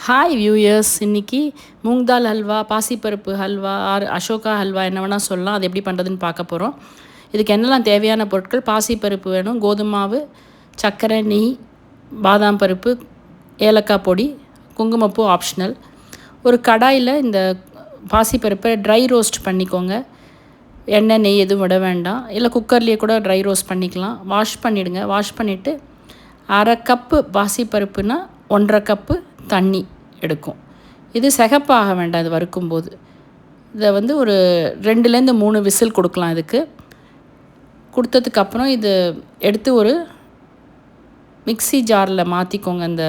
Hi viewers, இன்றைக்கி மூங் தால் ஹல்வா, பாசிப்பருப்பு halwa R Ashoka halwa என்ன வேணால் சொல்லலாம். அது எப்படி பண்ணுறதுன்னு பார்க்க போகிறோம். இதுக்கு என்னெல்லாம் தேவையான பொருட்கள்: பாசிப்பருப்பு வேணும், கோதுமை மாவு, சர்க்கரை, நெய், பாதாம் பருப்பு, ஏலக்காய் பொடி, குங்குமப்பூ ஆப்ஷனல். ஒரு கடாயில் இந்த பாசிப்பருப்பை ட்ரை ரோஸ்ட் பண்ணிக்கோங்க. எண்ணெய் நெய் எதுவும் விட வேண்டாம். இல்லை குக்கர்லேயே கூட ட்ரை ரோஸ்ட் பண்ணிக்கலாம். வாஷ் பண்ணிவிடுங்க. வாஷ் பண்ணிவிட்டு அரை கப்பு பாசிப்பருப்புனா 1.5 கப்பு தண்ணி எடுக்கும். இது சிகப்பாக வேண்டாம். இது வறுக்கும்போது இதை ஒரு 2லேருந்து 3 விசில் கொடுக்கலாம். இதுக்கு கொடுத்ததுக்கப்புறம் இது எடுத்து ஒரு மிக்ஸி ஜாரில் மாற்றிக்கோங்க. இந்த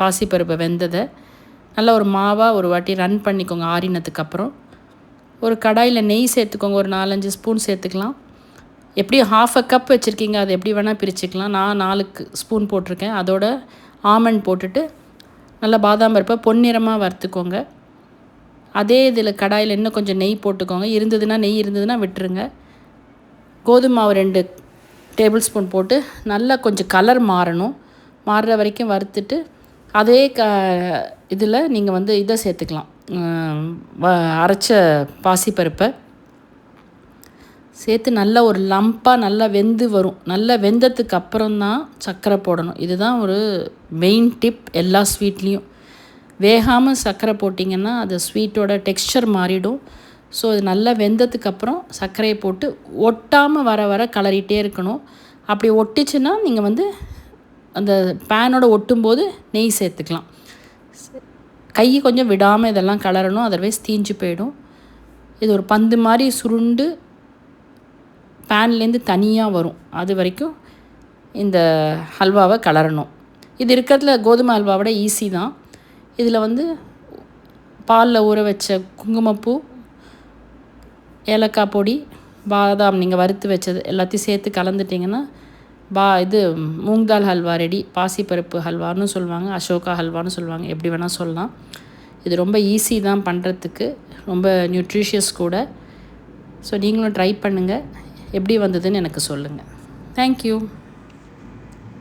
பாசிப்பருப்பை வெந்ததை நல்லா ஒரு மாவாக ஒரு வாட்டி ரன் பண்ணிக்கோங்க. ஆறினதுக்கப்புறம் ஒரு கடாயில் நெய் சேர்த்துக்கோங்க. ஒரு 4-5 ஸ்பூன் சேர்த்துக்கலாம். எப்படி 1/2 கப் வச்சுருக்கீங்க, அது எப்படி வேணால் பிரிச்சுக்கலாம். நான் 4 ஸ்பூன் போட்டிருக்கேன். அதோட ஆமண்ட் போட்டுட்டு நல்லா பாதாம் பருப்பை பொன்னிறமாக வறுத்துக்கோங்க. அதே இதில் கடாயில் இன்னும் கொஞ்சம் நெய் போட்டுக்கோங்க. நெய் இருந்ததுன்னா விட்டுருங்க. கோதுமை மாவு 2 டேபிள் ஸ்பூன் போட்டு நல்லா கொஞ்சம் கலர் மாறுற வரைக்கும் வறுத்துட்டு அதே இதில் நீங்கள் இதை சேர்த்துக்கலாம். அரைச்ச பாசிப்பருப்பை சேர்த்து நல்லா ஒரு லம்பாக நல்லா வெந்து வரும். நல்லா வெந்ததுக்கு அப்புறம்தான் சர்க்கரை போடணும். இதுதான் ஒரு மெயின் டிப் எல்லா ஸ்வீட்லேயும். வேகாமல் சர்க்கரை போட்டிங்கன்னா அது ஸ்வீட்டோட டெக்ஸ்சர் மாறிடும். ஸோ இது நல்லா வெந்ததுக்கப்புறம் சர்க்கரையை போட்டு ஒட்டாமல் வர கலரிகிட்டே இருக்கணும். அப்படி ஒட்டிச்சுன்னா நீங்கள் அந்த பேனோட ஒட்டும்போது நெய் சேர்த்துக்கலாம். கை கொஞ்சம் விடாமல் இதெல்லாம் கலரணும், அதர்வைஸ் தீஞ்சு போயிடும். இது ஒரு பந்து மாதிரி சுருண்டு பேன்லேருந்து தனியாக வரும். அது வரைக்கும் இந்த ஹல்வாவை கலரணும். இது இருக்கிறதுல கோதுமை ஹல்வாவோட ஈஸி தான். இதில் பாலில் ஊற வச்ச குங்குமப்பூ, ஏலக்காய் பொடி, பாதாம் நீங்கள் வறுத்து வச்சது எல்லாத்தையும் சேர்த்து கலந்துட்டிங்கன்னா இது மூங் தால் ஹல்வா ரெடி. பாசிப்பருப்பு ஹல்வான்னு சொல்லுவாங்க, அசோகா ஹல்வான்னு சொல்லுவாங்க, எப்படி வேணால் சொல்லலாம். இது ரொம்ப ஈஸி தான் பண்ணுறதுக்கு, ரொம்ப நியூட்ரிஷியஸ் கூட. ஸோ நீங்களும் ட்ரை பண்ணுங்கள். எப்படி வந்ததுன்னு எனக்கு சொல்லுங்கள். தேங்க்யூ.